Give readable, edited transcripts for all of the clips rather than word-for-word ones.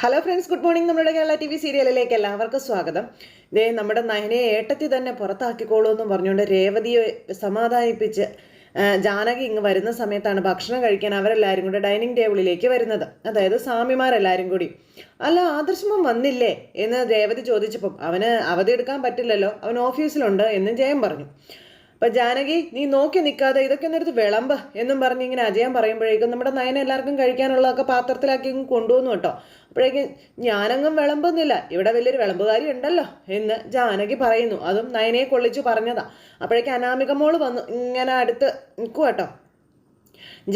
Hello friends, good morning. നമ്മുടെ Kerala TV സീരിയലിലേക്ക് എല്ലാവർക്കും സ്വാഗതം. ദേ നമ്മുടെ നയനയെ ഏട്ടത്തി തന്നെ പുറത്താക്കിക്കോളൂ എന്നും പറഞ്ഞുകൊണ്ട് രേവതിയെ സമാധാനിപ്പിച്ച് ജാനകി ഇങ്ങ് വരുന്ന സമയത്താണ് ഭക്ഷണം കഴിക്കാൻ അവരെല്ലാവരും കൂടെ ഡൈനിങ് ടേബിളിലേക്ക് വരുന്നത്. അതായത് സ്വാമിമാരെല്ലാവരും കൂടി. അല്ല, ആദർശമം വന്നില്ലേ എന്ന് രേവതി ചോദിച്ചപ്പം അവന് അവധി എടുക്കാൻ പറ്റില്ലല്ലോ, അവൻ ഓഫീസിലുണ്ട് എന്നും ജയം പറഞ്ഞു. അപ്പം ജാനകി, നീ നോക്കി നിൽക്കാതെ ഇതൊക്കെ ഒന്നെടുത്ത് വിളമ്പ് എന്നും പറഞ്ഞ് ഇങ്ങനെ അജയൻ പറയുമ്പോഴേക്കും നമ്മുടെ നയന എല്ലാവർക്കും കഴിക്കാനുള്ളതൊക്കെ പാത്രത്തിലാക്കി കൊണ്ടുവന്നു കേട്ടോ. അപ്പോഴേക്കും ഞാനങ്ങും വിളമ്പൊന്നുമില്ല, ഇവിടെ വലിയൊരു വിളമ്പുകാരി ഉണ്ടല്ലോ എന്ന് ജാനകി പറയുന്നു. അതും നയനയെ കൊള്ളിച്ചു പറഞ്ഞതാ. അപ്പോഴേക്കും അനാമിക മോള് വന്നു ഇങ്ങനെ അടുത്ത് നിൽക്കുക കേട്ടോ.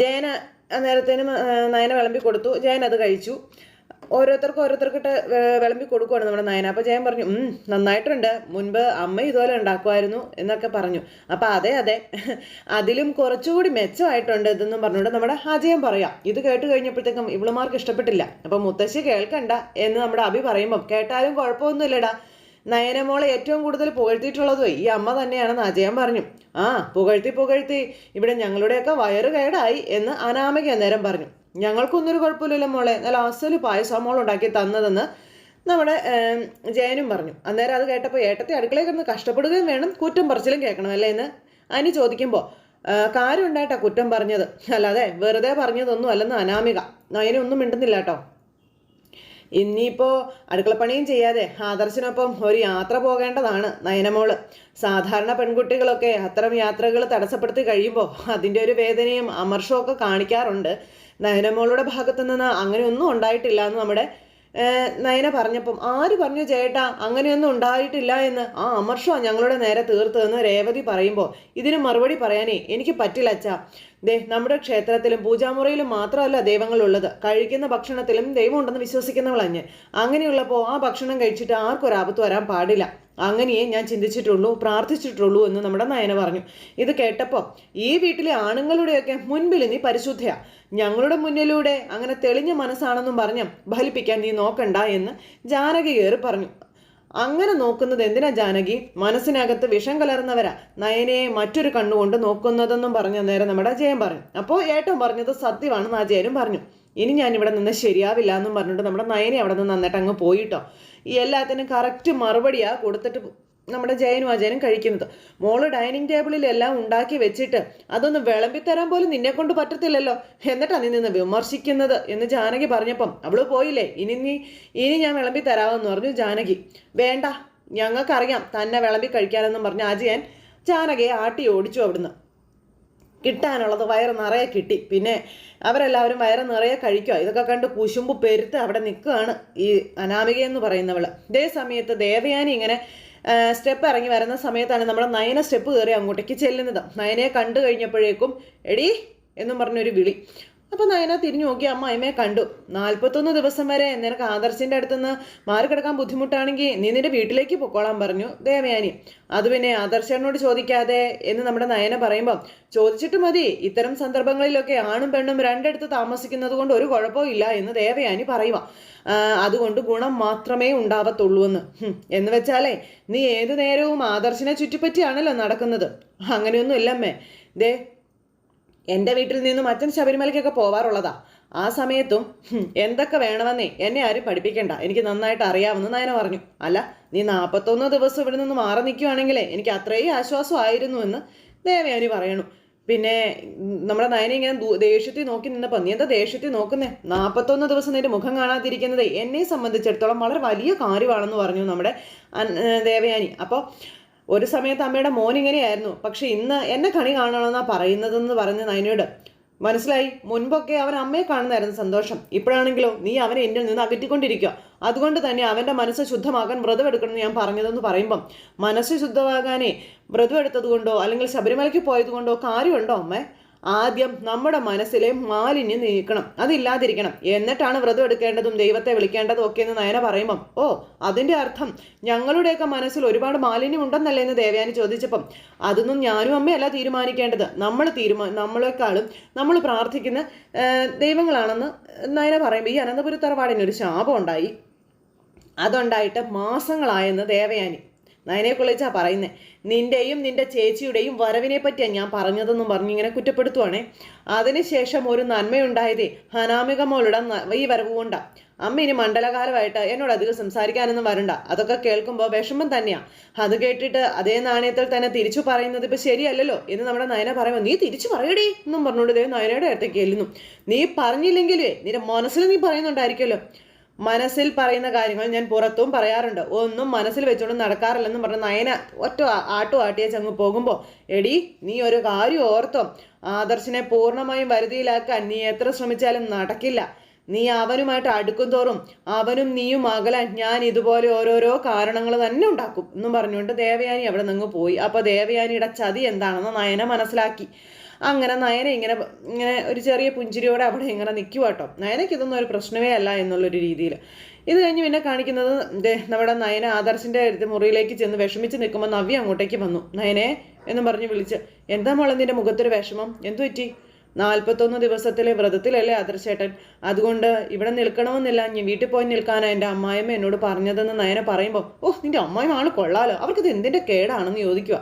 ജയന നേരത്തേനും നയന വിളമ്പി കൊടുത്തു. ജയൻ അത് കഴിച്ചു. ഓരോരുത്തർക്കിട്ട് വിളമ്പി കൊടുക്കുവാണ് നമ്മുടെ നയന. അപ്പോൾ ജയൻ പറഞ്ഞു, നന്നായിട്ടുണ്ട്, മുൻപ് അമ്മ ഇതുപോലെ ഉണ്ടാക്കുമായിരുന്നു എന്നൊക്കെ പറഞ്ഞു. അപ്പം അതെ അതിലും കുറച്ചുകൂടി മെച്ചമായിട്ടുണ്ട് ഇതെന്നും പറഞ്ഞുകൊണ്ട് നമ്മുടെ അജയൻ പറയാം. ഇത് കേട്ട് കഴിഞ്ഞപ്പോഴത്തേക്കും ഇവളുമാർക്ക് ഇഷ്ടപ്പെട്ടില്ല. അപ്പം മുത്തശ്ശി കേൾക്കണ്ട എന്ന് നമ്മുടെ അഭി പറയുമ്പം കേട്ടാലും കുഴപ്പമൊന്നുമില്ലടാ, നയനമോളെ ഏറ്റവും കൂടുതൽ പുകഴ്ത്തിയിട്ടുള്ളതും ഈ അമ്മ തന്നെയാണെന്ന് അജയൻ പറഞ്ഞു. പുകഴ്ത്തി ഇവിടെ ഞങ്ങളുടെയൊക്കെ വയറ് കേടായി എന്ന് അനാമിക അന്നേരം പറഞ്ഞു. ഞങ്ങൾക്കൊന്നൊരു കുഴപ്പമില്ലല്ലോ മോളെ, നല്ല അസല് പായസം മോൾ ഉണ്ടാക്കി തന്നതെന്ന് നമ്മുടെ ജയനും പറഞ്ഞു. അന്നേരം അത് കേട്ടപ്പോൾ ഏട്ടത്തെ അടുക്കളയിൽ കിടന്ന് കഷ്ടപ്പെടുകയും വേണം, കുറ്റം പറച്ചിലും കേൾക്കണം അല്ലേ എന്ന് അനി ചോദിക്കുമ്പോൾ കാര്യം ഉണ്ടായിട്ടാ കുറ്റം പറഞ്ഞത്, അല്ലാതെ വെറുതെ പറഞ്ഞതൊന്നും അല്ലെന്ന് അനാമിക. നയനൊന്നും മിണ്ടുന്നില്ല കേട്ടോ. ഇനിയിപ്പോൾ അടുക്കളപ്പണിയും ചെയ്യാതെ ആദർശിനൊപ്പം ഒരു യാത്ര പോകേണ്ടതാണ് നയനമോള്. സാധാരണ പെൺകുട്ടികളൊക്കെ അത്തരം യാത്രകൾ തടസ്സപ്പെടുത്തി കഴിയുമ്പോൾ അതിൻ്റെ ഒരു വേദനയും അമർഷവും ഒക്കെ കാണിക്കാറുണ്ട്. നയനമോളുടെ ഭാഗത്തു നിന്ന് അങ്ങനെയൊന്നും ഉണ്ടായിട്ടില്ല എന്ന് നമ്മുടെ നയന പറഞ്ഞപ്പം ആര് പറഞ്ഞു ചേട്ടാ അങ്ങനെയൊന്നും ഉണ്ടായിട്ടില്ല എന്ന്? അമർഷമാണ് ഞങ്ങളുടെ നേരെ തീർത്തതെന്ന് രേവതി പറയുമ്പോൾ ഇതിന് മറുപടി പറയാനേ എനിക്ക് പറ്റില്ല അച്ഛാ. നമ്മുടെ ക്ഷേത്രത്തിലും പൂജാമുറിയിലും മാത്രമല്ല ദൈവങ്ങളുള്ളത്, കഴിക്കുന്ന ഭക്ഷണത്തിലും ദൈവം ഉണ്ടെന്ന് വിശ്വസിക്കുന്നവളഞ്ഞ്. അങ്ങനെയുള്ളപ്പോൾ ആ ഭക്ഷണം കഴിച്ചിട്ട് ആർക്കൊരാപത്ത് വരാൻ പാടില്ല, അങ്ങനെയേ ഞാൻ ചിന്തിച്ചിട്ടുള്ളൂ, പ്രാർത്ഥിച്ചിട്ടുള്ളൂ എന്ന് നമ്മുടെ നയന പറഞ്ഞു. ഇത് കേട്ടപ്പോൾ ഈ വീട്ടിലെ ആണുങ്ങളുടെയൊക്കെ മുൻപിൽ നീ പരിശുദ്ധയാ, ഞങ്ങളുടെ മുന്നിലൂടെ അങ്ങനെ തെളിഞ്ഞ മനസ്സാണെന്നും പറഞ്ഞ് ഫലിപ്പിക്കാൻ നീ നോക്കണ്ട എന്ന് ജാനകി കയറി പറഞ്ഞു. അങ്ങനെ നോക്കുന്നത് എന്തിനാ ജാനകി? മനസ്സിനകത്ത് വിഷം കലർന്നവരാ നയനയെ മറ്റൊരു കണ്ണുകൊണ്ട് നോക്കുന്നതെന്നും പറഞ്ഞ നേരം നമ്മുടെ ജയൻ പറഞ്ഞു. അപ്പോൾ ഏട്ടൻ പറഞ്ഞത് സത്യമാണെന്ന് ആ ജയനും പറഞ്ഞു. ഇനി ഞാൻ ഇവിടെ നിന്ന് ശരിയാവില്ല എന്നും പറഞ്ഞിട്ട് നമ്മുടെ നയനെ അവിടെ നിന്ന് നന്നിട്ട് അങ്ങ് പോയിട്ടോ. ഈ എല്ലാത്തിനും കറക്റ്റ് മറുപടിയാ കൊടുത്തിട്ട് നമ്മുടെ ജയനും അജയനും കഴിക്കുന്നത്. മോള് ഡൈനിങ് ടേബിളിൽ എല്ലാം ഉണ്ടാക്കി വെച്ചിട്ട് അതൊന്ന് വിളമ്പിത്തരാൻ പോലും നിന്നെ കൊണ്ട് പറ്റത്തില്ലല്ലോ, എന്നിട്ടാണ് നീ നിന്ന് വിമർശിക്കുന്നത് എന്ന് ജാനകി പറഞ്ഞപ്പം അവള് പോയില്ലേ, ഇനി ഞാൻ വിളമ്പി തരാമെന്ന് പറഞ്ഞു ജാനകി. വേണ്ട, ഞങ്ങൾക്കറിയാം തന്നെ വിളമ്പി കഴിക്കാനെന്നും പറഞ്ഞ് അജയൻ ജാനകിയെ ആട്ടി ഓടിച്ചു. അവിടുന്ന് കിട്ടാനുള്ളത് വയറ് നിറയെ കിട്ടി. പിന്നെ അവരെല്ലാവരും വയറ് നിറയെ കഴിക്കുക. ഇതൊക്കെ കണ്ട് കുശുമ്പ് പെരുത്ത് അവിടെ നിൽക്കുകയാണ് ഈ അനാമിക എന്ന് പറയുന്നവള്. ഇതേ സമയത്ത് ദേവയാനി ഇങ്ങനെ സ്റ്റെപ്പ് ഇറങ്ങി വരുന്ന സമയത്താണ് നമ്മുടെ നയന സ്റ്റെപ്പ് കയറി അങ്ങോട്ടേക്ക് ചെല്ലുന്നത്. നയനയെ കണ്ടു കഴിഞ്ഞപ്പോഴേക്കും എടി എന്നും പറഞ്ഞൊരു വിളി. അപ്പം നയന തിരിഞ്ഞു നോക്കി, അമ്മയെ കണ്ടു. 41 ദിവസം വരെ നിനക്ക് ആദർശിൻ്റെ അടുത്തുനിന്ന് മാറിക്കിടക്കാൻ ബുദ്ധിമുട്ടാണെങ്കിൽ നീ നിന്റെ വീട്ടിലേക്ക് പൊക്കോളാൻ പറഞ്ഞു ദേവയാനി. അത് പിന്നെ ആദർശനോട് ചോദിക്കാതെ എന്ന് നമ്മുടെ നയന പറയുമ്പം ചോദിച്ചിട്ട് മതി, ഇത്തരം സന്ദർഭങ്ങളിലൊക്കെ ആണും പെണ്ണും രണ്ടിടത്ത് താമസിക്കുന്നത് കൊണ്ട് ഒരു കുഴപ്പവും ഇല്ല എന്ന് ദേവയാനി പറയുക. അതുകൊണ്ട് ഗുണം മാത്രമേ ഉണ്ടാവത്തുള്ളൂ എന്ന് വെച്ചാലേ നീ ഏതു നേരവും ആദർശിനെ ചുറ്റിപ്പറ്റിയാണല്ലോ നടക്കുന്നത്. അങ്ങനെയൊന്നും ഇല്ലമ്മേ. എൻ്റെ വീട്ടിൽ നിന്നും അച്ഛൻ ശബരിമലയ്ക്കൊക്കെ പോവാറുള്ളതാ. ആ സമയത്തും എന്തൊക്കെ വേണമെന്നേ എന്നെ ആരും പഠിപ്പിക്കണ്ട, എനിക്ക് നന്നായിട്ട് അറിയാമെന്ന് നയന പറഞ്ഞു. അല്ല, നീ 41 ദിവസം ഇവിടെ നിന്ന് മാറി നിൽക്കുകയാണെങ്കിലേ എനിക്ക് അത്രയും ആശ്വാസമായിരുന്നു എന്ന് ദേവയാനി പറയണു. പിന്നെ നമ്മുടെ നയന ഇങ്ങനെ ദേഷ്യത്തിൽ നോക്കി നിന്നപ്പോൾ നീ എന്താ ദേഷ്യത്തിൽ നോക്കുന്നേ? 41 ദിവസം നിന്റെ മുഖം കാണാതിരിക്കുന്നത് എന്നെ സംബന്ധിച്ചിടത്തോളം വളരെ വലിയ കാര്യമാണെന്ന് പറഞ്ഞു നമ്മുടെ ദേവയാനി. അപ്പോൾ ഒരു സമയത്ത് അമ്മയുടെ മോൻ ഇങ്ങനെയായിരുന്നു, പക്ഷെ ഇന്ന് എന്നെ കണി കാണണമെന്നാണ് പറയുന്നതെന്ന് പറഞ്ഞ് നയനയോട് മനസ്സിലായി. മുൻപൊക്കെ അവൻ അമ്മയെ കാണുന്നതായിരുന്നു സന്തോഷം, ഇപ്പോഴാണെങ്കിലോ നീ അവനെ എന്നിൽ നിന്ന് അകറ്റിക്കൊണ്ടിരിക്കുക. അതുകൊണ്ട് തന്നെ അവൻ്റെ മനസ്സ് ശുദ്ധമാകാൻ വ്രതം എടുക്കണമെന്ന് ഞാൻ പറഞ്ഞതെന്ന് പറയുമ്പം മനസ്സ് ശുദ്ധമാകാനേ വ്രതം എടുത്തത് കൊണ്ടോ അല്ലെങ്കിൽ ശബരിമലയ്ക്ക് പോയത് കൊണ്ടോ കാര്യമുണ്ടോ അമ്മേ? ആദ്യം നമ്മുടെ മനസ്സിലെ മാലിന്യം നീക്കണം, അതില്ലാതിരിക്കണം, എന്നിട്ടാണ് വ്രതം എടുക്കേണ്ടതും ദൈവത്തെ വിളിക്കേണ്ടതും ഒക്കെ എന്ന് നയന പറയുമ്പം അതിൻ്റെ അർത്ഥം ഞങ്ങളുടെയൊക്കെ മനസ്സിൽ ഒരുപാട് മാലിന്യം ഉണ്ടെന്നല്ലേ എന്ന് ദേവയാനി ചോദിച്ചപ്പം അതൊന്നും ഞാനും അമ്മയല്ല തീരുമാനിക്കേണ്ടത്, നമ്മളെക്കാളും നമ്മൾ പ്രാർത്ഥിക്കുന്ന ദൈവങ്ങളാണെന്ന് നയന പറയുമ്പോൾ ഈ അനന്തപുരി തറവാടിനൊരു ശാപം ഉണ്ടായി. അതുണ്ടായിട്ട് മാസങ്ങളായെന്ന് ദേവയാനി നയനയെ കൊള്ളിച്ചാ പറയുന്നേ. നിന്റെയും നിന്റെ ചേച്ചിയുടെയും വരവിനെ പറ്റിയാണ് ഞാൻ പറഞ്ഞതെന്നും പറഞ്ഞ് ഇങ്ങനെ കുറ്റപ്പെടുത്തുവാണേ. അതിനുശേഷം ഒരു നന്മയുണ്ടായതേ അനാമിക മോളുടെ ഈ വരവ് കൊണ്ടാ. അമ്മ ഇനി മണ്ഡലകാലമായിട്ട് എന്നോട് അധികം സംസാരിക്കാനൊന്നും വരണ്ട. അതൊക്കെ കേൾക്കുമ്പോൾ വിഷമം തന്നെയാ. അത് കേട്ടിട്ട് അതേ നാണയത്തിൽ തന്നെ തിരിച്ചു പറയുന്നത് ഇപ്പൊ ശരിയല്ലല്ലോ എന്ന് നമ്മുടെ നയന പറയുമ്പോൾ നീ തിരിച്ചു പറയടേ എന്നും പറഞ്ഞുകൊണ്ട് ദേ നയനയുടെ അടുത്തേക്ക് എല്ലുന്നു. നീ പറഞ്ഞില്ലെങ്കിലേ നിന്റെ മനസ്സിൽ നീ പറയുന്നുണ്ടായിരിക്കുമല്ലോ. മനസ്സിൽ പറയുന്ന കാര്യങ്ങൾ ഞാൻ പുറത്തും പറയാറുണ്ട്, ഒന്നും മനസ്സിൽ വെച്ചുകൊണ്ട് നടക്കാറില്ലെന്നും പറഞ്ഞ നയന ഒറ്റ ആട്ടിയ ചങ്ങ് പോകുമ്പോൾ, എടി നീ ഒരു കാര്യം ഓർത്തോ, ആദർശിനെ പൂർണ്ണമായും വരുതിയിലാക്കാൻ നീ എത്ര ശ്രമിച്ചാലും നടക്കില്ല. നീ അവനുമായിട്ട് അടുക്കും തോറും അവനും നീയും അകലാൻ ഞാൻ ഇതുപോലെ ഓരോരോ കാരണങ്ങൾ തന്നെ ഉണ്ടാക്കും എന്നും പറഞ്ഞുകൊണ്ട് ദേവയാനി അവിടെ നിന്ന് പോയി. അപ്പോൾ ദേവയാനിയുടെ ചതി എന്താണെന്ന് നയന മനസ്സിലാക്കി. അങ്ങനെ നയന ഇങ്ങനെ ഇങ്ങനെ ഒരു ചെറിയ പുഞ്ചിരിയോടെ അവിടെ ഇങ്ങനെ നിൽക്കുക കേട്ടോ. നയനയ്ക്ക് ഇതൊന്നും ഒരു പ്രശ്നമേ അല്ല എന്നുള്ളൊരു രീതിയിൽ. ഇത് കഴിഞ്ഞ് പിന്നെ കാണിക്കുന്നത് നമ്മുടെ നയന ആദർശിൻ്റെ മുറിയിലേക്ക് ചെന്ന് വിഷമിച്ച് നിൽക്കുമ്പോൾ നവ്യ അങ്ങോട്ടേക്ക് വന്നു. നയനെ എന്നും പറഞ്ഞ് വിളിച്ച്, എന്താ മോളെ നിന്റെ മുഖത്തൊരു വിഷമം, എന്തു പറ്റി? 41 ദിവസത്തിലെ വ്രതത്തിലല്ലേ ആദർശേട്ടൻ, അതുകൊണ്ട് ഇവിടെ നിൽക്കണമെന്നില്ല, ഞാൻ വീട്ടിൽ പോയി നിൽക്കാനാണ് എൻ്റെ അമ്മായിമ്മ എന്നോട് പറഞ്ഞതെന്ന് നയന പറയുമ്പോൾ, ഓ നിന്റെ അമ്മായിമ്മ ആൾ കൊള്ളാലോ, അവർക്കിത് എന്തിൻ്റെ കേടാണെന്ന് ചോദിക്കുക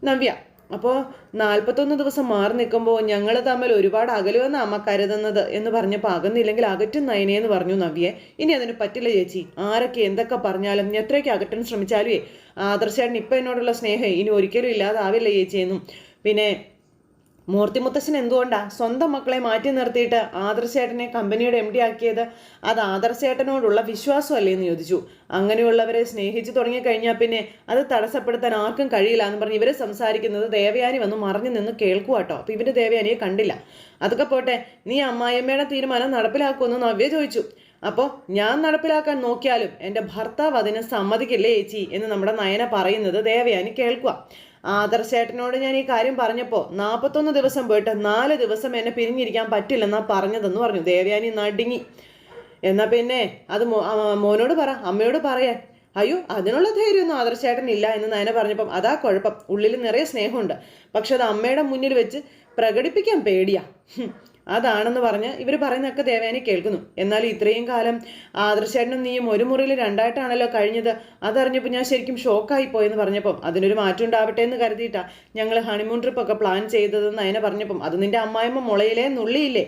നവ്യ. അപ്പോൾ 41 ദിവസം മാറി നിൽക്കുമ്പോൾ ഞങ്ങൾ തമ്മിൽ ഒരുപാട് അകലുമെന്ന് അമ്മ കരുതുന്നത് എന്ന് പറഞ്ഞപ്പോൾ, അകന്നില്ലെങ്കിൽ അകറ്റും നയനേന്ന് പറഞ്ഞു നവ്യെ. ഇനി അതിന് പറ്റില്ല ചേച്ചി, ആരൊക്കെ എന്തൊക്കെ പറഞ്ഞാലും എത്രയൊക്കെ അകറ്റാൻ ശ്രമിച്ചാലുവേ ആദർശേട്ടൻ ഇപ്പം എന്നോടുള്ള സ്നേഹം ഇനി ഒരിക്കലും ഇല്ലാതാവില്ല ചേച്ചിയെന്നും. പിന്നെ മൂർത്തി മുത്തശ്ശൻ എന്തുകൊണ്ടാ സ്വന്തം മക്കളെ മാറ്റി നിർത്തിയിട്ട് ആദർശേട്ടനെ കമ്പനിയുടെ MD ആക്കിയത്? അത് ആദർശേട്ടനോടുള്ള വിശ്വാസമല്ലേ എന്ന് ചോദിച്ചു. അങ്ങനെയുള്ളവരെ സ്നേഹിച്ചു തുടങ്ങിക്കഴിഞ്ഞാൽ പിന്നെ അത് തടസ്സപ്പെടുത്താൻ ആർക്കും കഴിയില്ല എന്ന് പറഞ്ഞ് ഇവരെ സംസാരിക്കുന്നത് ദേവയാനി വന്ന് മറിഞ്ഞു നിന്ന് കേൾക്കുക കേട്ടോ. അപ്പോൾ ഇവര് ദേവയാനിയെ കണ്ടില്ല. അതൊക്കെ പോട്ടെ, നീ അമ്മായിയമ്മയുടെ തീരുമാനം നടപ്പിലാക്കുമെന്ന് നവ്യ ചോദിച്ചു. അപ്പോൾ ഞാൻ നടപ്പിലാക്കാൻ നോക്കിയാലും എൻ്റെ ഭർത്താവ് അതിന് സമ്മതിക്കില്ലേ ചേച്ചി എന്ന് നമ്മുടെ നയന പറയുന്നത് ദേവയാനി കേൾക്കുക. ആദർശേട്ടനോട് ഞാൻ ഈ കാര്യം പറഞ്ഞപ്പോൾ 41 ദിവസം പോയിട്ട് 4 ദിവസം എന്നെ പിരിഞ്ഞിരിക്കാൻ പറ്റില്ലെന്നാ പറഞ്ഞതെന്ന് പറഞ്ഞു. ദേവയാനി നടുങ്ങി. എന്നാ പിന്നെ അത് മോനോട് പറ, അമ്മയോട് പറയാൻ. അയ്യോ അതിനുള്ള ധൈര്യമൊന്നും ആദർശേട്ടൻ ഇല്ല എന്ന് നയന പറഞ്ഞപ്പം, അതാ കുഴപ്പം, ഉള്ളിൽ നിറയെ സ്നേഹമുണ്ട്, പക്ഷെ അത് അമ്മയുടെ മുന്നിൽ വെച്ച് പ്രകടിപ്പിക്കാൻ പേടിയാ. അതാണെന്ന് പറഞ്ഞ് ഇവർ പറയുന്നതൊക്കെ ദേവയാനി കേൾക്കുന്നു. എന്നാൽ ഇത്രയും കാലം ആദർശേട്ടനും നീയും ഒരു മുറിയിൽ രണ്ടായിട്ടാണല്ലോ കഴിഞ്ഞത്, അതറിഞ്ഞപ്പോൾ ഞാൻ ശരിക്കും ഷോക്കായി പോയെന്ന് പറഞ്ഞപ്പം, അതിനൊരു മാറ്റം ഉണ്ടാവട്ടെ എന്ന് കരുതിയിട്ടാ ഞങ്ങൾ ഹണിമൂൺ ട്രിപ്പൊക്കെ പ്ലാൻ ചെയ്തതെന്ന് നയന പറഞ്ഞപ്പം, അത് നിന്റെ അമ്മായിമ്മ മുളയിലേ നുള്ളിയില്ലേ?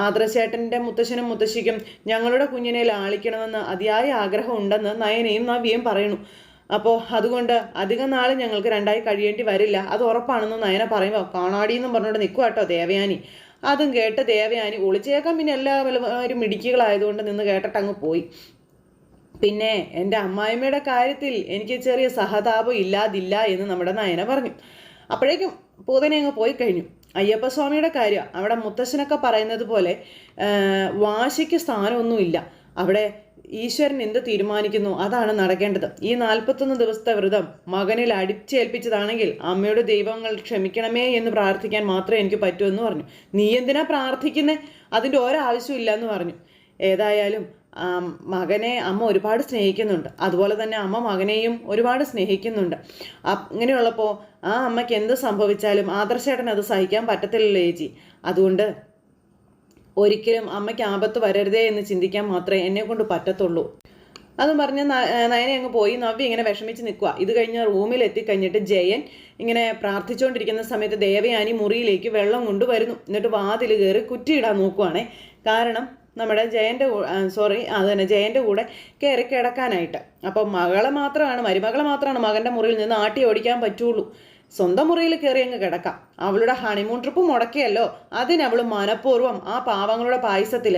ആദർശേട്ടൻ്റെ മുത്തശ്ശനും മുത്തശ്ശിക്കും ഞങ്ങളുടെ കുഞ്ഞിനെ ലാളിക്കണമെന്ന് അതിയായ ആഗ്രഹം ഉണ്ടെന്ന് നയനയും നവ്യയും പറയുന്നു. അപ്പോൾ അതുകൊണ്ട് അധികം നാൾ ഞങ്ങൾക്ക് രണ്ടായി കഴിയേണ്ടി വരില്ല, അത് ഉറപ്പാണെന്ന് നയന പറയുമ്പോൾ കാണാടിയെന്നും പറഞ്ഞുകൊണ്ട് നിൽക്കുക കേട്ടോ ദേവയാനി. അതും കേട്ട് ദേവയാനി ഒളിച്ചേക്കാൻ പിന്നെ എല്ലാവരും മിടുക്കികളായതുകൊണ്ട് നിന്ന് കേട്ടിട്ട് അങ്ങ് പോയി. പിന്നെ എൻ്റെ അമ്മായിമ്മയുടെ കാര്യത്തിൽ എനിക്ക് ചെറിയ സഹതാപം ഇല്ലാതില്ല എന്ന് നമ്മുടെ നയന പറഞ്ഞു. അപ്പോഴേക്കും പൂതനെ അങ്ങ് പോയി കഴിഞ്ഞു. അയ്യപ്പസ്വാമിയുടെ കാര്യം അവിടെ മുത്തശ്ശനൊക്കെ പറയുന്നത് പോലെ വാശിക്ക് സ്ഥാനമൊന്നുമില്ല. അവിടെ ഈശ്വരൻ എന്ത് തീരുമാനിക്കുന്നു അതാണ് നടക്കേണ്ടത്. ഈ 41 ദിവസത്തെ വ്രതം മകനിൽ അടിച്ചേൽപ്പിച്ചതാണെങ്കിൽ അമ്മയുടെ ദൈവങ്ങൾ ക്ഷമിക്കണമേ എന്ന് പ്രാർത്ഥിക്കാൻ മാത്രമേ എനിക്ക് പറ്റൂ എന്ന് പറഞ്ഞു. നീ എന്തിനാ പ്രാർത്ഥിക്കുന്നേ? അതിൻ്റെ ഒരാവശ്യമില്ല എന്ന് പറഞ്ഞു. ഏതായാലും മകനെ അമ്മ ഒരുപാട് സ്നേഹിക്കുന്നുണ്ട്, അതുപോലെ തന്നെ അമ്മ മകനെയും ഒരുപാട് സ്നേഹിക്കുന്നുണ്ട്. അങ്ങനെയുള്ളപ്പോൾ ആ അമ്മയ്ക്ക് എന്ത് സംഭവിച്ചാലും ആദർശേട്ടൻ അത് സഹിക്കാൻ പറ്റത്തില്ലല്ലോ ചേച്ചി. അതുകൊണ്ട് ഒരിക്കലും അമ്മയ്ക്ക് ആപത്ത് വരരുതേ എന്ന് ചിന്തിക്കാൻ മാത്രമേ എന്നെ കൊണ്ട് പറ്റത്തുള്ളൂ. അതും പറഞ്ഞ് നയനെ അങ്ങ് പോയി. നവ്യ ഇങ്ങനെ വിഷമിച്ച് നിൽക്കുക. ഇത് കഴിഞ്ഞ് റൂമിൽ എത്തിക്കഴിഞ്ഞിട്ട് ജയൻ ഇങ്ങനെ പ്രാർത്ഥിച്ചുകൊണ്ടിരിക്കുന്ന സമയത്ത് ദേവയാനി മുറിയിലേക്ക് വെള്ളം കൊണ്ടുവരുന്നു. എന്നിട്ട് വാതിൽ കയറി കുറ്റിയിടാൻ നോക്കുവാണേ. കാരണം നമ്മുടെ ജയൻ്റെ കൂടെ കയറി കിടക്കാനായിട്ട്. അപ്പം മരുമകളെ മാത്രമാണ് മകൻ്റെ മുറിയിൽ നിന്ന് ആട്ടി ഓടിക്കാൻ പറ്റുള്ളൂ. സ്വന്തം മുറിയിൽ കയറി അങ്ങ് കിടക്കാം. അവളുടെ ഹണിമൂൺ ട്രിപ്പ് മുടക്കിയല്ലോ, അതിനവൾ മനഃപൂർവ്വം ആ പാവങ്ങളുടെ പായസത്തിൽ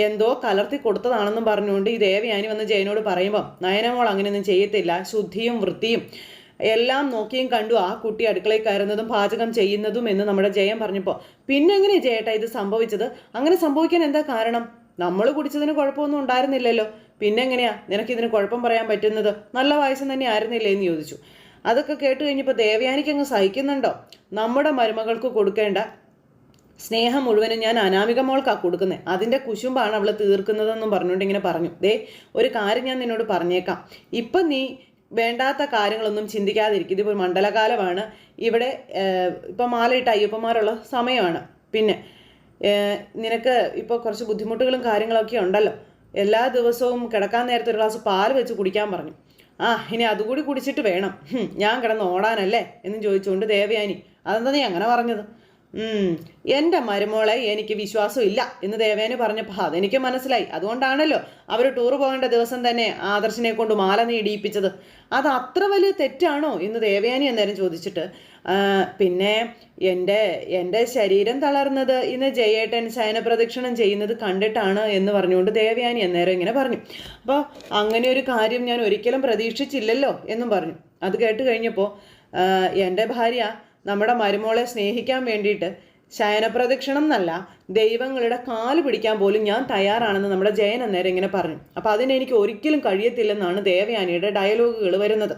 എന്തോ കലർത്തി കൊടുത്തതാണെന്നും പറഞ്ഞുകൊണ്ട് ഈ ദേവയാനി വന്ന് ജയനോട് പറയുമ്പം, നയനമോൾ അങ്ങനെയൊന്നും ചെയ്യത്തില്ല, ശുദ്ധിയും വൃത്തിയും എല്ലാം നോക്കിയും കണ്ടു ആ കുട്ടി അടുക്കളയിൽ കയറുന്നതും പാചകം ചെയ്യുന്നതും എന്ന് നമ്മുടെ ജയൻ പറഞ്ഞപ്പോൾ, പിന്നെ എങ്ങനെ ജയേട്ടാ ഇത് സംഭവിച്ചത്? അങ്ങനെ സംഭവിക്കാൻ എന്താ കാരണം? നമ്മൾ കുടിച്ചതിന് കുഴപ്പമൊന്നും ഉണ്ടായിരുന്നില്ലല്ലോ, പിന്നെങ്ങനെയാ നിനക്കിതിന് കുഴപ്പം പറയാൻ പറ്റുന്നത്? നല്ല പായസം തന്നെ ആയിരുന്നില്ലേ എന്ന് ചോദിച്ചു. അതൊക്കെ കേട്ട് കഴിഞ്ഞപ്പോൾ ദേവയാനിക്ക് അങ്ങ് സഹിക്കുന്നുണ്ടോ? നമ്മുടെ മരുമകൾക്ക് കൊടുക്കേണ്ട സ്നേഹം മുഴുവനും ഞാൻ അനാമിക മോൾക്കാണ് കൊടുക്കുന്നത്, അതിൻ്റെ കുശുമ്പാണ് അവൾ തീർക്കുന്നതെന്നും പറഞ്ഞുകൊണ്ട് ഇങ്ങനെ പറഞ്ഞു. ഒരു കാര്യം ഞാൻ നിന്നോട് പറഞ്ഞേക്കാം, ഇപ്പം നീ വേണ്ടാത്ത കാര്യങ്ങളൊന്നും ചിന്തിക്കാതിരിക്കും. ഇതിപ്പോൾ മണ്ഡലകാലമാണ്, ഇവിടെ ഇപ്പം മാലയിട്ട അയ്യപ്പന്മാരുള്ള സമയമാണ്. പിന്നെ നിനക്ക് ഇപ്പോൾ കുറച്ച് ബുദ്ധിമുട്ടുകളും കാര്യങ്ങളൊക്കെ ഉണ്ടല്ലോ. എല്ലാ ദിവസവും കിടക്കാൻ നേരത്തെ ഒരു ഗ്ലാസ് പാൽ വെച്ച് കുടിക്കാൻ പറഞ്ഞു. ഇനി അതുകൂടി കുടിച്ചിട്ട് വേണം ഞാൻ കിടന്ന് ഓടാനല്ലേ എന്ന് ചോദിച്ചുകൊണ്ട് ദേവയാനി, അതെന്താ നീ അങ്ങനെ പറഞ്ഞത്? എൻ്റെ മരുമോളെ എനിക്ക് വിശ്വാസമില്ല എന്ന് ദേവയാനി പറഞ്ഞപ്പോൾ അതെനിക്ക് മനസ്സിലായി. അതുകൊണ്ടാണല്ലോ അവർ ടൂർ പോകേണ്ട ദിവസം തന്നെ ആദർശിനെ കൊണ്ട് മാല നീ ഇടിയിപ്പിച്ചത്. അത് അത്ര വലിയ തെറ്റാണോ എന്ന് ദേവയാനി അന്നേരം ചോദിച്ചിട്ട്, പിന്നെ എൻ്റെ ശരീരം തളർന്നത് ഇന്ന് ജയേട്ടൻ ശയനപ്രദക്ഷിണം ചെയ്യുന്നത് കണ്ടിട്ടാണ് എന്ന് പറഞ്ഞുകൊണ്ട് ദേവയാനി അന്നേരം ഇങ്ങനെ പറഞ്ഞു. അപ്പോൾ അങ്ങനെ ഒരു കാര്യം ഞാൻ ഒരിക്കലും പ്രതീക്ഷിച്ചില്ലല്ലോ എന്നും പറഞ്ഞു. അത് കേട്ട് കഴിഞ്ഞപ്പോൾ എൻ്റെ ഭാര്യ നമ്മുടെ മരുമോളെ സ്നേഹിക്കാൻ വേണ്ടിയിട്ട് ശയനപ്രദക്ഷിണം എന്നല്ല, ദൈവങ്ങളുടെ കാല് പിടിക്കാൻ പോലും ഞാൻ തയ്യാറാണെന്ന് നമ്മുടെ ജയൻ അന്നേരം ഇങ്ങനെ പറഞ്ഞു. അപ്പം അതിനെനിക്ക് ഒരിക്കലും കഴിയത്തില്ലെന്നാണ് ദേവയാനിയുടെ ഡയലോഗുകൾ വരുന്നത്.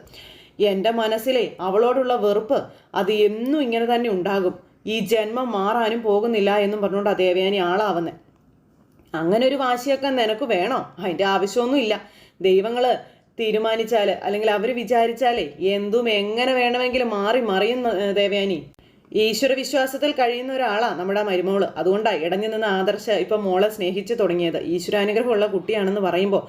എൻ്റെ മനസ്സിലെ അവളോടുള്ള വെറുപ്പ് അത് എന്നും ഇങ്ങനെ തന്നെ ഉണ്ടാകും, ഈ ജന്മം മാറാനും പോകുന്നില്ല എന്നും പറഞ്ഞുകൊണ്ട് ആ ദേവയാനി ആളാവുന്നത്. അങ്ങനെ ഒരു വാശിയൊക്കെ നിനക്ക് വേണോ? അതിൻ്റെ ആവശ്യമൊന്നുമില്ല. ദൈവങ്ങൾ തീരുമാനിച്ചാൽ അല്ലെങ്കിൽ അവർ വിചാരിച്ചാലേ എന്തും എങ്ങനെ വേണമെങ്കിലും മാറി മറിയും ദേവയാനി. ഈശ്വര വിശ്വാസത്തിൽ കഴിയുന്ന ഒരാളാണ് നമ്മുടെ മരുമോള്. അതുകൊണ്ടാണ് ഇടഞ്ഞു നിന്ന് ആദർശ ഇപ്പം മോളെ സ്നേഹിച്ച് തുടങ്ങിയത്. ഈശ്വരാനുഗ്രഹമുള്ള കുട്ടിയാണെന്ന് പറയുമ്പോൾ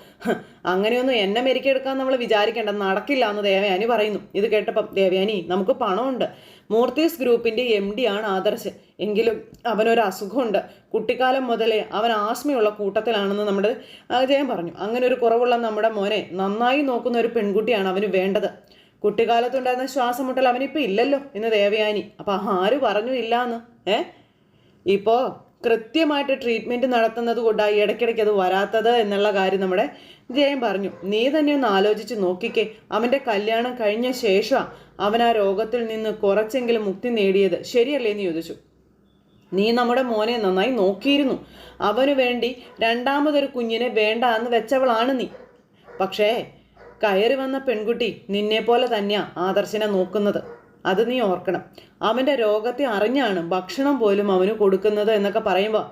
അങ്ങനെയൊന്നും എന്നെ മെരുക്കിയെടുക്കാൻ നമ്മൾ വിചാരിക്കേണ്ട, നടക്കില്ല എന്ന് ദേവയാനി പറയുന്നു. ഇത് കേട്ടപ്പം ദേവയാനി, നമുക്ക് പണമുണ്ട്, മൂർത്തീസ് ഗ്രൂപ്പിൻ്റെ MD ആണ് ആദർശ്, എങ്കിലും അവനൊരു അസുഖമുണ്ട്, കുട്ടിക്കാലം മുതലേ അവൻ ആസ്മയുള്ള കൂട്ടത്തിലാണെന്ന് നമ്മുടെ ജയൻ പറഞ്ഞു. അങ്ങനെ ഒരു കുറവുള്ള നമ്മുടെ മോനെ നന്നായി നോക്കുന്ന ഒരു പെൺകുട്ടിയാണ് അവന് വേണ്ടത്. കുട്ടിക്കാലത്തുണ്ടായിരുന്ന ശ്വാസമുട്ടൽ അവനിപ്പോൾ ഇല്ലല്ലോ എന്ന് ദേവയാനി. അപ്പം ആര് പറഞ്ഞു ഇല്ലാന്ന്? ഇപ്പോൾ കൃത്യമായിട്ട് ട്രീറ്റ്മെൻറ്റ് നടത്തുന്നത് കൊണ്ടാണ് ഇടയ്ക്കിടയ്ക്ക് അത് വരാത്തത് എന്നുള്ള കാര്യം നമ്മുടെ ജയൻ പറഞ്ഞു. നീ തന്നെ ഒന്ന് ആലോചിച്ച് നോക്കിക്കേ, അവൻ്റെ കല്യാണം കഴിഞ്ഞ ശേഷമാണ് അവൻ ആ രോഗത്തിൽ നിന്ന് കുറച്ചെങ്കിലും മുക്തി നേടിയത്, ശരിയല്ലേ എന്ന് ചോദിച്ചു. നീ നമ്മുടെ മോനെ നന്നായി നോക്കിയിരുന്നു, അവനു വേണ്ടി രണ്ടാമതൊരു കുഞ്ഞിനെ വേണ്ട എന്ന് വെച്ചവളാണ് നീ. പക്ഷേ കയറി വന്ന പെൺകുട്ടി നിന്നെപ്പോലെ തന്നെയാണ് ആദർശിനെ നോക്കുന്നത്, അത് നീ ഓർക്കണം. അവൻ്റെ രോഗത്തെ അറിഞ്ഞാണ് ഭക്ഷണം പോലും അവന് കൊടുക്കുന്നത് എന്നൊക്കെ പറയുമ്പോൾ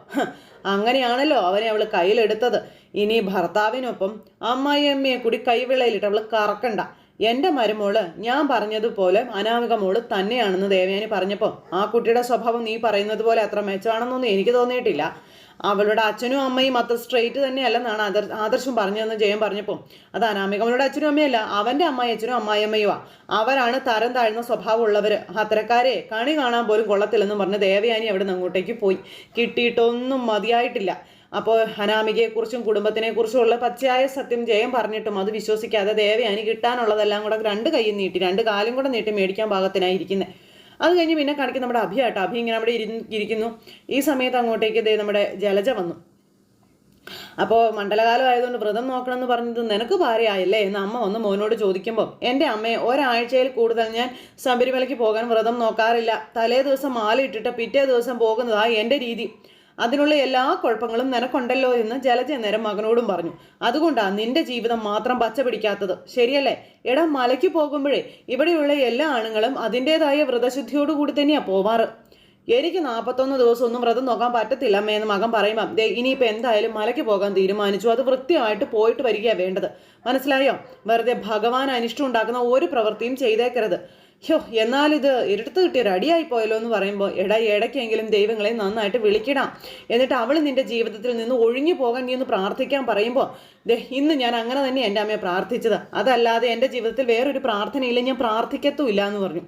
അങ്ങനെയാണല്ലോ അവനെ അവൾ കയ്യിലെടുത്തത്. ഇനി ഭർത്താവിനൊപ്പം അമ്മായിയമ്മയെ കൂടി കൈവിളയിലിട്ട് അവൾ കറക്കണ്ട. എൻ്റെ മരുമോള് ഞാൻ പറഞ്ഞതുപോലെ അനാമിക മോള് തന്നെയാണെന്ന് ദേവയാനി പറഞ്ഞപ്പോൾ ആ കുട്ടിയുടെ സ്വഭാവം നീ പറയുന്നത് പോലെ അത്ര മെച്ചമാണെന്നൊന്നും എനിക്ക് തോന്നിയിട്ടില്ല. അവളുടെ അച്ഛനും അമ്മയും അത്ര സ്ട്രെയിറ്റ് തന്നെയല്ലെന്നാണ് ആദർശം പറഞ്ഞതെന്ന് ജയൻ പറഞ്ഞപ്പോൾ അത് അനാമിക അവളുടെ അച്ഛനും അമ്മയല്ല, അവൻ്റെ അമ്മായി അച്ഛനും അമ്മായിയമ്മയുവാ. അവരാണ് തരം താഴ്ന്ന സ്വഭാവമുള്ളവർ, അത്തരക്കാരെ കണി കാണാൻ പോലും കൊള്ളത്തില്ലെന്നും പറഞ്ഞ് ദേവയാനി അവിടെ നിന്ന് അങ്ങോട്ടേക്ക് പോയി. കിട്ടിയിട്ടൊന്നും മതിയായിട്ടില്ല. അപ്പോൾ അനാമികയെക്കുറിച്ചും കുടുംബത്തിനെക്കുറിച്ചും ഉള്ള പച്ചയായ സത്യം ജയൻ പറഞ്ഞിട്ടും അത് വിശ്വസിക്കാതെ ദേവയാനി കിട്ടാനുള്ളതെല്ലാം കൂടെ രണ്ട് കൈയും നീട്ടി രണ്ട് കാലും കൂടെ നീട്ടി മേടിക്കാൻ പാകത്തിനായിരിക്കുന്നത്. അത് കഴിഞ്ഞ് പിന്നെ കാണിക്കുന്ന നമ്മുടെ അഭിയാട്ടോ. അഭി ഇങ്ങനെ അവിടെ ഇരിക്കുന്നു. ഈ സമയത്ത് അങ്ങോട്ടേക്ക് നമ്മുടെ ജലജ വന്നു. അപ്പോൾ മണ്ഡലകാലം ആയതുകൊണ്ട് വ്രതം നോക്കണമെന്ന് പറഞ്ഞത് നിനക്ക് ഭാര്യയായില്ലേ എന്ന് അമ്മ ഒന്ന് മോനോട് ചോദിക്കുമ്പോൾ, എൻ്റെ അമ്മയെ ഒരാഴ്ചയിൽ കൂടുതൽ ഞാൻ ശബരിമലയ്ക്ക് പോകാൻ വ്രതം നോക്കാറില്ല. തലേ ദിവസം മാല ഇട്ടിട്ട് പിറ്റേ ദിവസം പോകുന്നതാണ് എൻ്റെ രീതി. അതിനുള്ള എല്ലാ കുഴപ്പങ്ങളും നിനക്കുണ്ടല്ലോ എന്ന് ജലജ നേരം മകനോടും പറഞ്ഞു. അതുകൊണ്ടാണ് നിന്റെ ജീവിതം മാത്രം പച്ച പിടിക്കാത്തത്, ശരിയല്ലേ? എടാ, മലയ്ക്ക് പോകുമ്പോഴേ ഇവിടെയുള്ള എല്ലാ ആണുങ്ങളും അതിൻ്റെതായ വ്രതശുദ്ധിയോടുകൂടി തന്നെയാണ് പോവാറ്. എനിക്ക് 41 ദിവസം ഒന്നും വ്രതം നോക്കാൻ പറ്റത്തില്ല അമ്മയെന്ന് മകൻ പറയുമ്പം ഇനിയിപ്പോൾ എന്തായാലും മലയ്ക്ക് പോകാൻ തീരുമാനിച്ചു, അത് വൃത്തിയായിട്ട് പോയിട്ട് വരികയാണ് വേണ്ടത്, മനസ്സിലായോ? വെറുതെ ഭഗവാൻ അനിഷ്ടം ഉണ്ടാക്കുന്ന ഒരു പ്രവൃത്തിയും ചെയ്തേക്കരുത്. എന്നാലിത് ഇരുട്ടത്ത് കിട്ടിയൊരു അടിയായി പോയല്ലോ എന്ന് പറയുമ്പോൾ, ഇടയ്ക്കെങ്കിലും ദൈവങ്ങളെ നന്നായിട്ട് വിളിക്കണം, എന്നിട്ട് അവൾ നിന്റെ ജീവിതത്തിൽ നിന്ന് ഒഴിഞ്ഞു പോകാൻ നീ ഒന്ന് പ്രാർത്ഥിക്കാൻ പറയുമ്പോൾ, ഇന്ന് ഞാൻ അങ്ങനെ തന്നെ എൻ്റെ അമ്മയെ പ്രാർത്ഥിച്ചത്, അതല്ലാതെ എൻ്റെ ജീവിതത്തിൽ വേറൊരു പ്രാർത്ഥനയില്ല, ഞാൻ പ്രാർത്ഥിക്കത്തുമില്ല എന്ന് പറഞ്ഞു.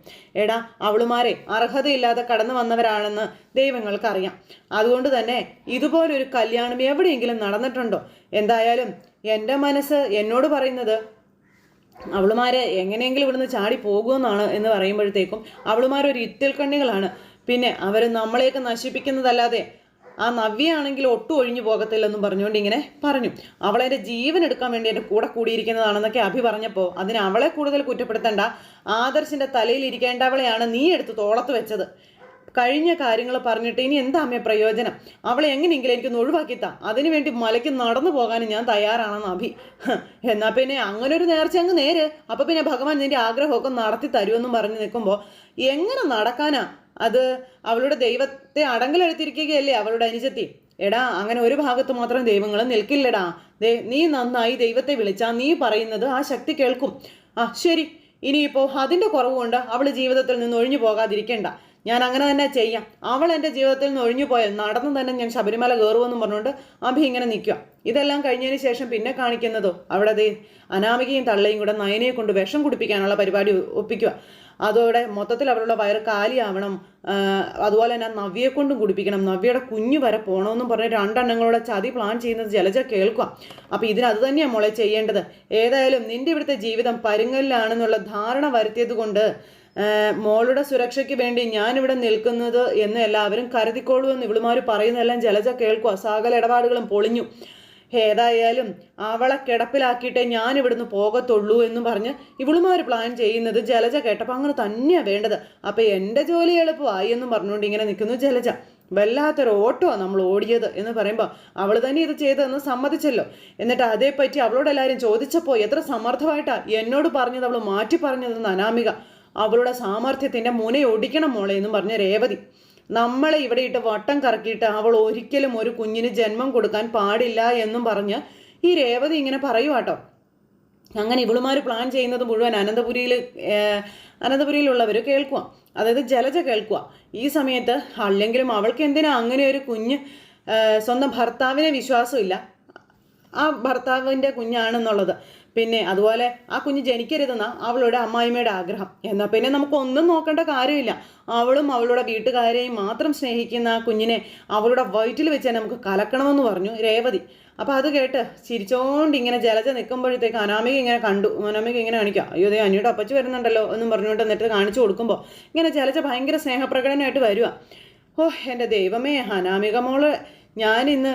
അവളുമാരെ അർഹതയില്ലാതെ കടന്നു വന്നവരാണെന്ന് ദൈവങ്ങൾക്കറിയാം. അതുകൊണ്ട് തന്നെ ഇതുപോലൊരു കല്യാണം എവിടെയെങ്കിലും നടന്നിട്ടുണ്ടോ? എന്തായാലും എൻ്റെ മനസ്സ് എന്നോട് പറയുന്നത് അവളുമാരെ എങ്ങനെയെങ്കിലും ഇവിടുന്ന് ചാടി പോകുമെന്നാണ് എന്ന് പറയുമ്പോഴത്തേക്കും അവളുമാരൊരു ഇത്തിൽ കണ്ണികളാണ്. പിന്നെ അവർ നമ്മളെയൊക്കെ നശിപ്പിക്കുന്നതല്ലാതെ ആ നവ്യയാണെങ്കിൽ ഒട്ടും ഒഴിഞ്ഞു പോകത്തില്ലെന്നും പറഞ്ഞുകൊണ്ട് ഇങ്ങനെ പറഞ്ഞു. അവളെൻ്റെ ജീവൻ എടുക്കാൻ വേണ്ടി എൻ്റെ കൂടെ കൂടിയിരിക്കുന്നതാണെന്നൊക്കെ അഭി പറഞ്ഞപ്പോൾ അതിന് അവളെ കൂടുതൽ കുറ്റപ്പെടുത്തണ്ട, ആദർശിൻ്റെ തലയിൽ ഇരിക്കേണ്ടവളെയാണ് നീ എടുത്ത് തോളത്ത് വെച്ചത്. കഴിഞ്ഞ കാര്യങ്ങൾ പറഞ്ഞിട്ട് ഇനി എന്താ അമ്മയെ പ്രയോജനം? അവളെ എങ്ങനെയെങ്കിലും എനിക്കൊന്ന് ഒഴിവാക്കിത്താ, അതിനുവേണ്ടി മലയ്ക്ക് നടന്നു പോകാനും ഞാൻ തയ്യാറാണെന്ന് അഭി. എന്നാൽ പിന്നെ അങ്ങനെ ഒരു നേർച്ച അങ്ങ് നേര്, അപ്പം പിന്നെ ഭഗവാൻ നിന്റെ ആഗ്രഹമൊക്കെ നടത്തി തരുമെന്നും പറഞ്ഞു നിൽക്കുമ്പോൾ എങ്ങനെ നടക്കാനാ? അത് അവളുടെ ദൈവത്തെ അടങ്കലെടുത്തിരിക്കുകയല്ലേ അവളുടെ അനുജത്തി. അങ്ങനെ ഒരു ഭാഗത്ത് മാത്രം ദൈവങ്ങൾ നിൽക്കില്ലടാ. നീ നന്നായി ദൈവത്തെ വിളിച്ചാൽ നീ പറയുന്നത് ആ ശക്തി കേൾക്കും. ശരി, ഇനിയിപ്പോൾ അതിൻ്റെ കുറവുകൊണ്ട് അവൾ ജീവിതത്തിൽ നിന്ന് ഒഴിഞ്ഞു പോകാതിരിക്കേണ്ട. ഞാൻ അങ്ങനെ തന്നെ ചെയ്യാം. അവൾ എൻ്റെ ജീവിതത്തിൽ നിന്ന് ഒഴിഞ്ഞു പോയാൽ നടന്നു തന്നെ ഞാൻ ശബരിമല കയറുമെന്നും പറഞ്ഞുകൊണ്ട് അഭി ഇങ്ങനെ നിൽക്കുക. ഇതെല്ലാം കഴിഞ്ഞതിന് ശേഷം പിന്നെ കാണിക്കുന്നതോ അവിടെ ദേ അനാമികയും തള്ളയും കൂടെ നയനയെ കൊണ്ട് വിഷം കുടിപ്പിക്കാനുള്ള പരിപാടി ഒപ്പിക്കുക. അതോടെ മൊത്തത്തിൽ അവളുടെ വയറ് കാലിയാവണം. അതുപോലെ തന്നെ നവ്യയെ കൊണ്ടും കുടിപ്പിക്കണം. നവ്യയുടെ കുഞ്ഞു വരെ പോകണമെന്നും പറഞ്ഞ് രണ്ടെണ്ണങ്ങളുടെ ചതി പ്ലാൻ ചെയ്യുന്നത് ജലജ കേൾക്കുക. അപ്പോൾ ഇതിന് അത് തന്നെയാണ് മോളെ ചെയ്യേണ്ടത്. ഏതായാലും നിന്റെ ഇവിടുത്തെ ജീവിതം പരുങ്ങലിലാണെന്നുള്ള ധാരണ വരുത്തിയത് കൊണ്ട് മോളുടെ സുരക്ഷയ്ക്ക് വേണ്ടി ഞാനിവിടെ നിൽക്കുന്നത് എന്ന് എല്ലാവരും കരുതിക്കോളൂ എന്ന് ഇവളുമാർ പറയുന്നതെല്ലാം ജലജ കേൾക്കുക. സകല ഇടപാടുകളും പൊളിഞ്ഞു. ഏതായാലും അവളെ കിടപ്പിലാക്കിയിട്ടേ ഞാൻ ഇവിടുന്ന് പോകത്തുള്ളൂ എന്ന് പറഞ്ഞ് ഇവളുമാർ പ്ലാൻ ചെയ്യുന്നത് ജലജ കേട്ടപ്പോൾ അങ്ങനെ തന്നെയാണ് വേണ്ടത്. അപ്പം എൻ്റെ ജോലി എളുപ്പമായി എന്നും പറഞ്ഞുകൊണ്ട് ഇങ്ങനെ നിൽക്കുന്നു ജലജ. വല്ലാത്തൊരു ഓട്ടമാണ് നമ്മൾ ഓടിയത് എന്ന് പറയുമ്പോൾ അവൾ തന്നെ ഇത് ചെയ്തതെന്ന് സമ്മതിച്ചല്ലോ. എന്നിട്ട് അതേപ്പറ്റി അവളോട് എല്ലാവരും ചോദിച്ചപ്പോൾ എത്ര സമർത്ഥമായിട്ടാണ് എന്നോട് പറഞ്ഞത് അവൾ മാറ്റി പറഞ്ഞതെന്ന് അനാമിക. അവളുടെ സാമർഥ്യത്തിൻ്റെ മുനയൊടിക്കണം മോളെ എന്നും പറഞ്ഞ രേവതി. നമ്മളെ ഇവിടെ ഇട്ട് വട്ടം കറക്കിയിട്ട് അവൾ ഒരിക്കലും ഒരു കുഞ്ഞിന് ജന്മം കൊടുക്കാൻ പാടില്ല എന്നും പറഞ്ഞ് ഈ രേവതി ഇങ്ങനെ പറയുവാട്ടോ. അങ്ങനെ ഇവളുമാർ പ്ലാൻ ചെയ്യുന്നത് മുഴുവൻ അനന്തപുരിയിലുള്ളവർ കേൾക്കുക. അതായത് ജലജ കേൾക്കുക. ഈ സമയത്ത് അല്ലെങ്കിലും അവൾക്ക് എന്തിനാ അങ്ങനെ ഒരു കുഞ്ഞ്? സ്വന്തം ഭർത്താവിനെ വിശ്വാസമില്ല, ആ ഭർത്താവിൻ്റെ കുഞ്ഞാണെന്നുള്ളത്. പിന്നെ അതുപോലെ ആ കുഞ്ഞ് ജനിക്കരുതെന്നാ അവളുടെ അമ്മായിമ്മയുടെ ആഗ്രഹം. എന്നാൽ പിന്നെ നമുക്കൊന്നും നോക്കേണ്ട കാര്യമില്ല. അവളും അവളുടെ വീട്ടുകാരെയും മാത്രം സ്നേഹിക്കുന്ന ആ കുഞ്ഞിനെ അവളുടെ വയറ്റിൽ വെച്ച് തന്നെ നമുക്ക് കലക്കണമെന്ന് പറഞ്ഞു രേവതി. അപ്പോൾ അത് കേട്ട് ചിരിച്ചോണ്ട് ഇങ്ങനെ ജലജ നിൽക്കുമ്പോഴത്തേക്ക് അനാമിക ഇങ്ങനെ കണ്ടു. അനാമിക ഇങ്ങനെ കാണിക്കാം, അയ്യോ ദേ അനിയുടെ അപ്പച്ചി വരുന്നുണ്ടല്ലോ എന്നും പറഞ്ഞുകൊണ്ട് എന്നിട്ട് കാണിച്ചു കൊടുക്കുമ്പോൾ ഇങ്ങനെ ജലജ ഭയങ്കര സ്നേഹപ്രകടനമായിട്ട് വരിക. ഓ എൻ്റെ ദൈവമേ, അനാമിക മോള് ഞാനിന്ന്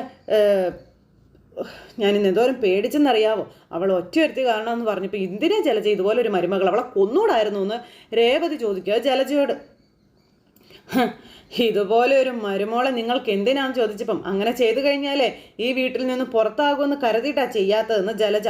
എന്തോരം പേടിച്ചെന്നറിയാവോ? അവൾ ഒറ്റയൊരുത്തി കാണണമെന്ന് പറഞ്ഞപ്പോൾ എന്തിനാ ജലജ ഇതുപോലൊരു മരുമകൾ? അവളെ കൊന്നൂടായിരുന്നു എന്ന് രേവതി ചോദിക്കുക ജലജയോട്. ഇതുപോലെ ഒരു മരുമോളെ നിങ്ങൾക്ക് എന്തിനാന്ന് ചോദിച്ചപ്പം അങ്ങനെ ചെയ്തു കഴിഞ്ഞാലേ ഈ വീട്ടിൽ നിന്ന് പുറത്താകുമെന്ന് കരുതിയിട്ടാ ചെയ്യാത്തതെന്ന് ജലജ.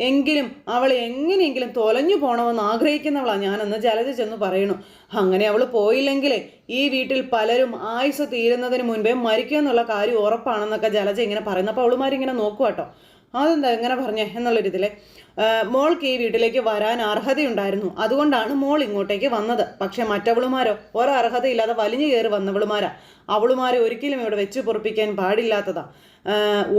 എങ്കിലും അവൾ എങ്ങനെയെങ്കിലും തൊലഞ്ഞു പോകണമെന്ന് ആഗ്രഹിക്കുന്നവളാണ് ഞാനെന്ന് ജലജ ചെന്ന് പറയണു. അങ്ങനെ അവൾ പോയില്ലെങ്കിലേ ഈ വീട്ടിൽ പലരും ആയുസ് തീരുന്നതിന് മുൻപേ മരിക്കുമെന്നുള്ള കാര്യം ഉറപ്പാണെന്നൊക്കെ ജലജ ഇങ്ങനെ പറയുന്നപ്പോൾ അവളുമാരിങ്ങനെ നോക്കുവാട്ടോ. അതെന്താ എങ്ങനെ പറഞ്ഞേ എന്നുള്ളൊരിതിലെ മോൾക്ക് ഈ വീട്ടിലേക്ക് വരാൻ അർഹതയുണ്ടായിരുന്നു, അതുകൊണ്ടാണ് മോൾ ഇങ്ങോട്ടേക്ക് വന്നത്. പക്ഷെ മറ്റവളുമാരോ ഒരർഹതയില്ലാതെ വലിഞ്ഞു കയറി വന്നവളുമാരാ. അവളുമാരെ ഒരിക്കലും ഇവിടെ വെച്ച് പൊറപ്പിക്കാൻ പാടില്ലാത്തതാ.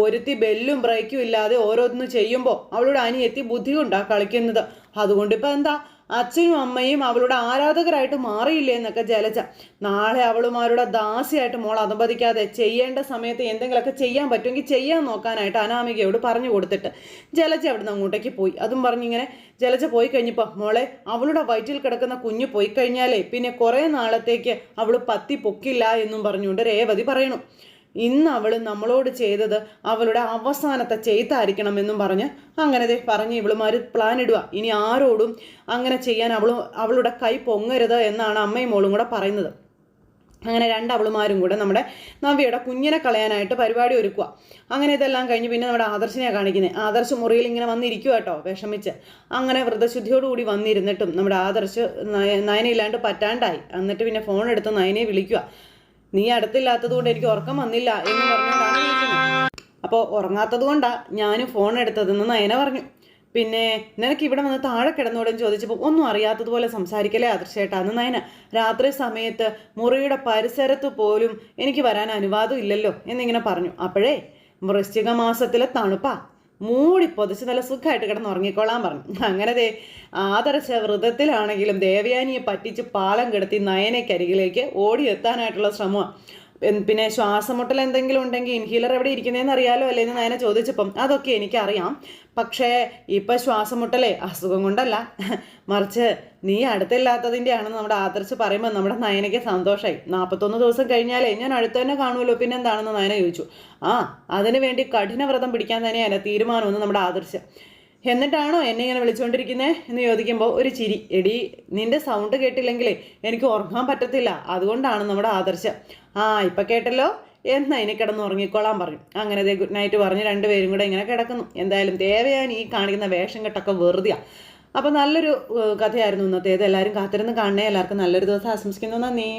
ഒരുത്തി ബെല്ലും ബ്രേക്കും ഇല്ലാതെ ഓരോന്ന് ചെയ്യുമ്പോൾ അവളുടെ അനിയത്തി ബുദ്ധി കൊണ്ടാ കളിക്കുന്നത്. അതുകൊണ്ടിപ്പോൾ എന്താ അച്ഛനും അമ്മയും അവളുടെ ആരാധകരായിട്ട് മാറിയില്ലേ എന്നൊക്കെ ജലജ. നാളെ അവളുമാരുടെ ദാസിയായിട്ട് മോൾ അധപതിക്കാതെ ചെയ്യേണ്ട സമയത്ത് എന്തെങ്കിലുമൊക്കെ ചെയ്യാൻ പറ്റുമെങ്കിൽ ചെയ്യാൻ നോക്കാനായിട്ട് അനാമികയോട് പറഞ്ഞു കൊടുത്തിട്ട് ജലജ അവിടുന്ന് അങ്ങോട്ടേക്ക് പോയി. അതും പറഞ്ഞിങ്ങനെ ജലജ പോയി കഴിഞ്ഞപ്പോൾ മോളെ അവളുടെ വയറ്റിൽ കിടക്കുന്ന കുഞ്ഞ് പോയി കഴിഞ്ഞാലേ പിന്നെ കുറേ നാളത്തേക്ക് അവൾ പത്തി പൊക്കില്ല എന്നും പറഞ്ഞുകൊണ്ട് രേവതി പറയണു. ഇന്ന് അവൾ നമ്മളോട് ചെയ്തത് അവളുടെ അവസാനത്തെ ചെയ്തായിരിക്കണമെന്നും പറഞ്ഞ് അങ്ങനെ പറഞ്ഞ് ഇവളുമാർ പ്ലാൻ ഇടുക. ഇനി ആരോടും അങ്ങനെ ചെയ്യാൻ അവളുടെ കൈ പൊങ്ങരുത് എന്നാണ് അമ്മയും മോളും കൂടെ പറയുന്നത്. അങ്ങനെ രണ്ടവളുമാരും കൂടെ നമ്മുടെ നവ്യയുടെ കുഞ്ഞിനെ കളയാനായിട്ട് പരിപാടി ഒരുക്കുക. അങ്ങനെ ഇതെല്ലാം കഴിഞ്ഞ് പിന്നെ നമ്മുടെ ആദർശിനെ കാണിക്കുന്നത്. ആദർശ് മുറിയിൽ ഇങ്ങനെ വന്നിരിക്കുക കേട്ടോ, വിഷമിച്ച്. അങ്ങനെ വ്രതശുദ്ധിയോടുകൂടി വന്നിരുന്നിട്ടും നമ്മുടെ ആദർശ് നയനയില്ലാണ്ട് പറ്റാണ്ടായി. എന്നിട്ട് പിന്നെ ഫോൺ എടുത്ത് നയനയെ വിളിക്കുക. നീ അടുത്തില്ലാത്തത് കൊണ്ട് എനിക്ക് ഉറക്കം വന്നില്ല എന്ന് പറഞ്ഞുകൊണ്ടാണ് വിളിക്കുന്നത്. അപ്പോൾ ഉറങ്ങാത്തത് കൊണ്ടാണ് ഞാനും ഫോൺ എടുത്തതെന്ന് നയന പറഞ്ഞു. പിന്നെ നിനക്ക് ഇവിടെ വന്ന് താഴെ കിടന്നോടെന്ന് ചോദിച്ചപ്പോൾ ഒന്നും അറിയാത്തതുപോലെ സംസാരിക്കലേ ആദർശേട്ടാന്ന് നയന. രാത്രി സമയത്ത് മുറിയുടെ പരിസരത്ത് പോലും എനിക്ക് വരാൻ അനുവാദം ഇല്ലല്ലോ എന്നിങ്ങനെ പറഞ്ഞു. അപ്പോഴേ വൃശ്ചിക മാസത്തിലെ തണുപ്പാ, മൂടി പൊതിച്ച് നല്ല സുഖമായിട്ട് കിടന്ന് ഉറങ്ങിക്കൊള്ളാൻ പറഞ്ഞു. അങ്ങനെ ആദർശ വ്രതത്തിലാണെങ്കിലും ദേവയാനിയെ പറ്റിച്ച് പാളം കിടത്തി നയനയ്ക്കരികിലേക്ക് ഓടിയെത്താനായിട്ടുള്ള ശ്രമമാണ്. പിന്നെ ശ്വാസമുട്ടൽ എന്തെങ്കിലും ഉണ്ടെങ്കിൽ ഇൻഹീലർ എവിടെ ഇരിക്കുന്നതെന്ന് അറിയാലോ അല്ലേ എന്ന് നയന ചോദിച്ചപ്പം അതൊക്കെ എനിക്കറിയാം, പക്ഷേ ഇപ്പം ശ്വാസമുട്ടലേ അസുഖം കൊണ്ടല്ല, മറിച്ച് നീ അടുത്തില്ലാത്തതിൻ്റെ ആണെന്ന് നമ്മുടെ ആദർശ് പറയുമ്പോൾ നമ്മുടെ നയനയ്ക്ക് സന്തോഷമായി. 41 ദിവസം കഴിഞ്ഞാലേ ഞാൻ അടുത്ത് തന്നെ കാണുമല്ലോ, പിന്നെ എന്താണെന്ന് നയന ചോദിച്ചു. അതിനു വേണ്ടി കഠിന വ്രതം പിടിക്കാൻ തന്നെയാണ് തീരുമാനമെന്ന് നമ്മുടെ ആദർശ്. എന്നിട്ടാണോ എന്നെ ഇങ്ങനെ വിളിച്ചുകൊണ്ടിരിക്കുന്നത് എന്ന് ചോദിക്കുമ്പോൾ ഒരു ചിരി. എടി നിന്റെ സൗണ്ട് കേട്ടില്ലെങ്കിലേ എനിക്ക് ഉറങ്ങാൻ പറ്റത്തില്ല, അതുകൊണ്ടാണ് നമ്മുടെ ആദർശ്. ഇപ്പം കേട്ടല്ലോ എന്നാൽ ഇനി കിടന്ന് ഉറങ്ങിക്കോളാൻ പറഞ്ഞു. അങ്ങനെ ഗുഡ് നൈറ്റ് പറഞ്ഞ് രണ്ടുപേരും കൂടെ ഇങ്ങനെ കിടക്കുന്നു. എന്തായാലും ദേവയാനി ഈ കാണിക്കുന്ന വേഷം കെട്ടൊക്കെ വെറുതെയാണ്. അപ്പോൾ നല്ലൊരു കഥയായിരുന്നു ഇന്നത്തേത്. എല്ലാവരും കാത്തിരുന്ന് കാണണേ. എല്ലാവർക്കും നല്ലൊരു ദിവസം ആശംസിക്കുന്നു. നന്ദി.